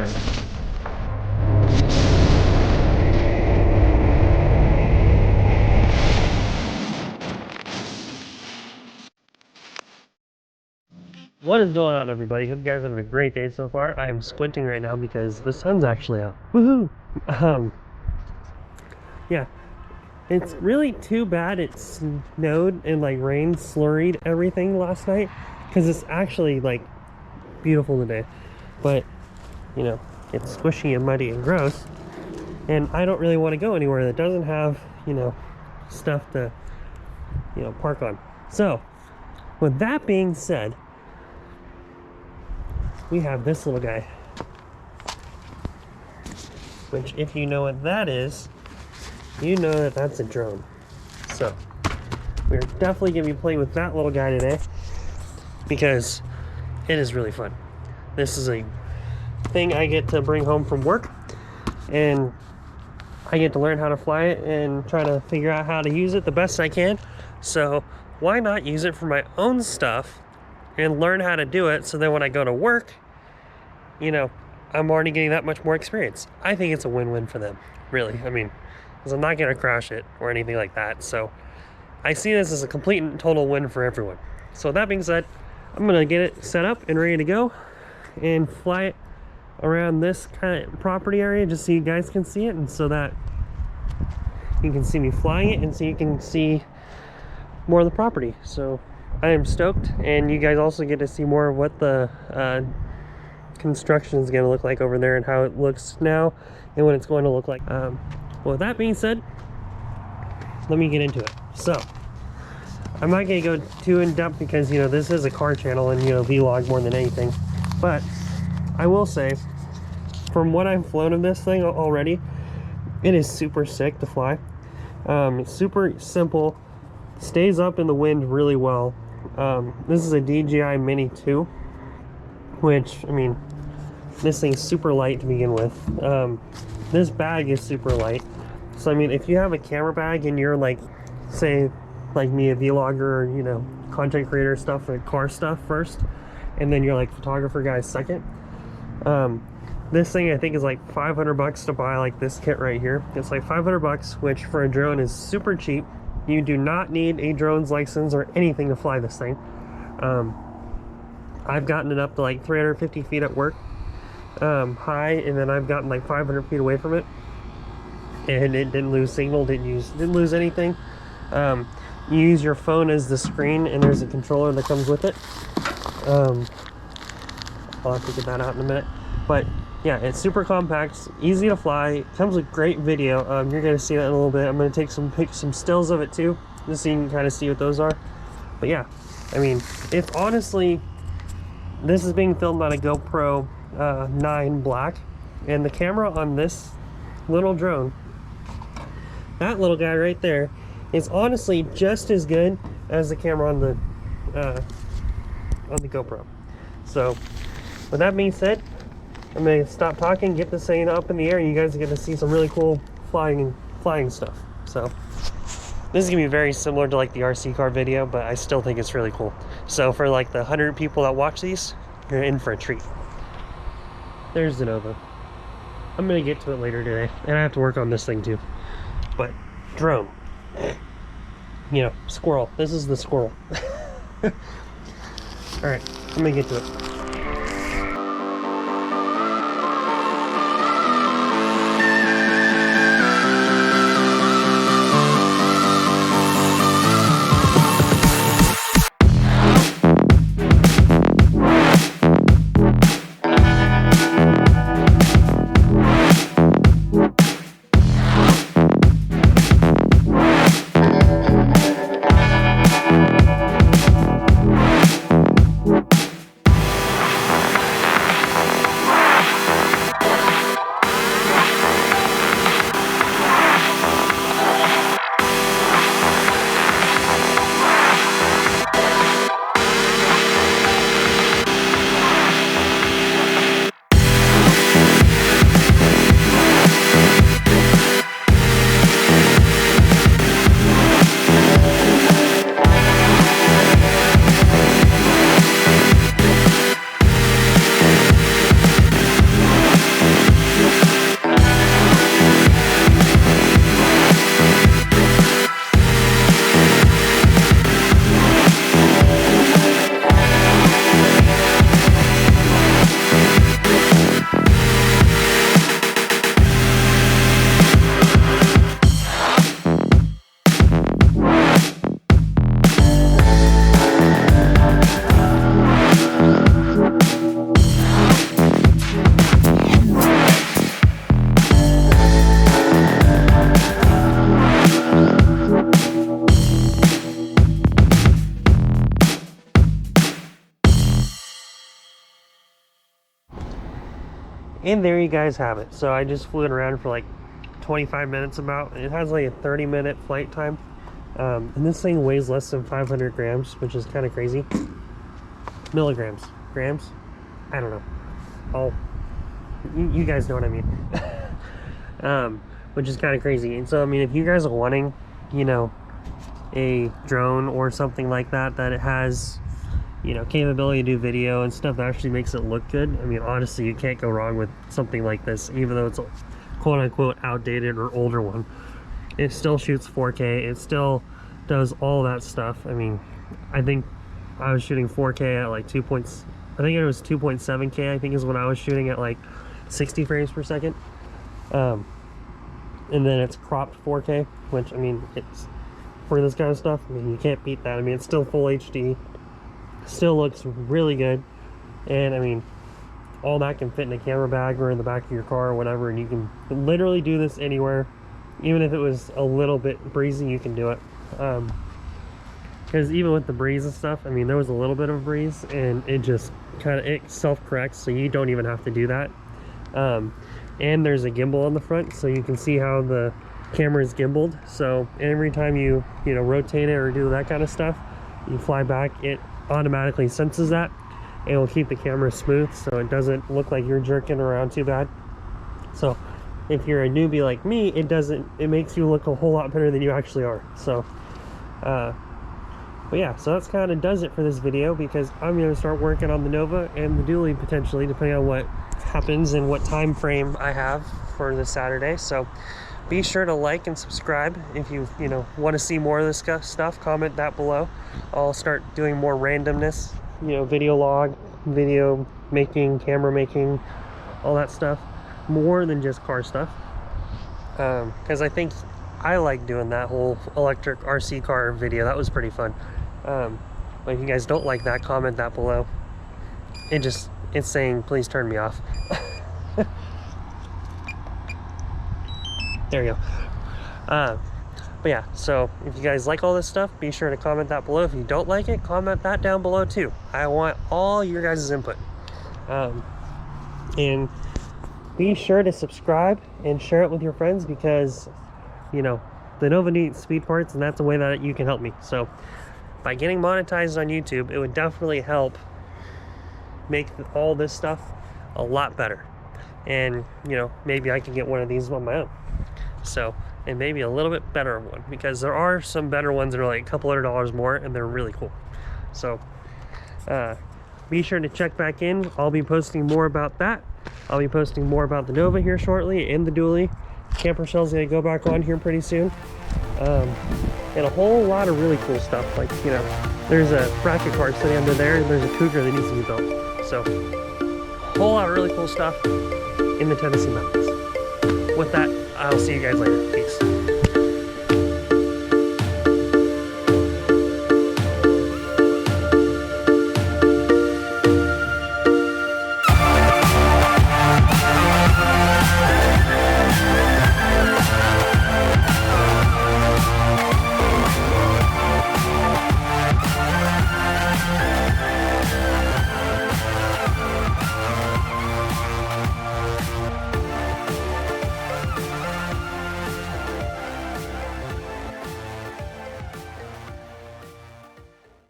time. What is going on, everybody? Hope you guys are having a great day so far. I am squinting right now because the sun's actually out. Woohoo! Yeah, it's really too bad it snowed and like rain slurried everything last night, because it's actually like beautiful today. But you know, it's squishy and muddy and gross, and I don't really want to go anywhere that doesn't have, you know, stuff to, you know, park on. So with that being said, we have this little guy, which, if you know what that is, you know that that's a drone. So we're definitely going to be playing with that little guy today because it is really fun. This is a thing I get to bring home from work, and I get to learn how to fly it and try to figure out how to use it the best I can. So why not use it for my own stuff and learn how to do it, so that when I go to work, you know, I'm already getting that much more experience. I think it's a win-win for them, really. I mean, because I'm not going to crash it or anything like that. So I see this as a complete and total win for everyone. So that being said, I'm going to get it set up and ready to go and fly it around this kind of property area just so you guys can see it, and so that you can see me flying it and so you can see more of the property. So I am stoked, and you guys also get to see more of what the construction is going to look like over there and how it looks now and what it's going to look like. Well, with that being said, let me get into it. So I'm not going to go too in depth because, you know, this is a car channel and, you know, vlog more than anything, but I will say, from what I've flown of this thing already, it is super sick to fly. It's super simple, stays up in the wind really well. This is a DJI Mini 2, which, I mean, this thing's super light to begin with. This bag is super light. So, I mean, if you have a camera bag and you're like, say, like me, a vlogger, or, you know, content creator stuff, like car stuff first, and then you're like photographer guy second, this thing I think is like $500 to buy, like this kit right here. It's like $500, which for a drone is super cheap. You do not need a drone's license or anything to fly this thing. I've gotten it up to like 350 feet at work, high, and then I've gotten like 500 feet away from it, and it didn't lose signal, didn't lose anything. You use your phone as the screen, and there's a controller that comes with it. I'll have to get that out in a minute, but yeah, it's super compact, easy to fly, comes with great video. You're going to see that in a little bit. I'm going to take some stills of it too, just so you can kind of see what those are. But yeah, I mean, it's honestly, this is being filmed on a GoPro 9 Black, and the camera on this little drone, that little guy right there, is honestly just as good as the camera on the GoPro. So with that being said, I'm going to stop talking, get this thing up in the air, and you guys are going to see some really cool flying stuff. So this is going to be very similar to like the RC car video, but I still think it's really cool. So for like the 100 people that watch these, you're in for a treat. There's the Nova. I'm going to get to it later today, and I have to work on this thing too. But drone. You know, squirrel. This is the squirrel. Alright, I'm going to get to it. And there you guys have it. So I just flew it around for like 25 minutes about. It has like a 30-minute flight time. And this thing weighs less than 500 grams, which is kind of crazy. Milligrams. Grams? I don't know. You guys know what I mean. Which is kind of crazy. And so, I mean, if you guys are wanting, you know, a drone or something like that, that it has, you know, capability to do video and stuff that actually makes it look good. I mean, honestly, you can't go wrong with something like this, even though it's a quote-unquote outdated or older one. It still shoots 4K. It still does all that stuff. I mean, I think I was shooting 4K at like I think it was 2.7K, I think is when I was shooting at like 60 frames per second. And then it's cropped 4K, which, I mean, it's for this kind of stuff, I mean, you can't beat that. I mean, it's still full HD, still looks really good. And I mean, all that can fit in a camera bag or in the back of your car or whatever, and you can literally do this anywhere. Even if it was a little bit breezy, you can do it. Because even with the breeze and stuff, I mean, there was a little bit of breeze, and it just it self-corrects, so you don't even have to do that. And there's a gimbal on the front, so you can see how the camera is gimbaled. So every time you rotate it or do that kind of stuff, you fly back, it automatically senses that. It will keep the camera smooth, so it doesn't look like you're jerking around too bad. So if you're a newbie like me, it makes you look a whole lot better than you actually are. So but yeah, so that's kind of does it for this video, because I'm going to start working on the Nova and the dually potentially, depending on what happens and what time frame I have for this Saturday. So be sure to like and subscribe if you want to see more of this stuff. Comment that below. I'll start doing more randomness, video log, video making, camera making, all that stuff, more than just car stuff, because I think I like doing that whole electric RC car video. That was pretty fun. But if you guys don't like that, comment that below. It's saying please turn me off. There you go. But yeah, so if you guys like all this stuff, be sure to comment that below. If you don't like it, comment that down below too. I want all your guys' input. And be sure to subscribe and share it with your friends, because the Nova needs speed parts, and that's a way that you can help me. So by getting monetized on YouTube, it would definitely help make all this stuff a lot better. And maybe I can get one of these on my own. So, and maybe a little bit better one, because there are some better ones that are like a couple $100 more, and they're really cool. So be sure to check back in. I'll be posting more about that. I'll be posting more about the Nova here shortly, and the dually. Camper shell's gonna go back on here pretty soon, and a whole lot of really cool stuff. Like there's a bracket car sitting under there, and there's a Cougar that needs to be built. So a whole lot of really cool stuff in the Tennessee mountains. With that, I'll see you guys later. Peace.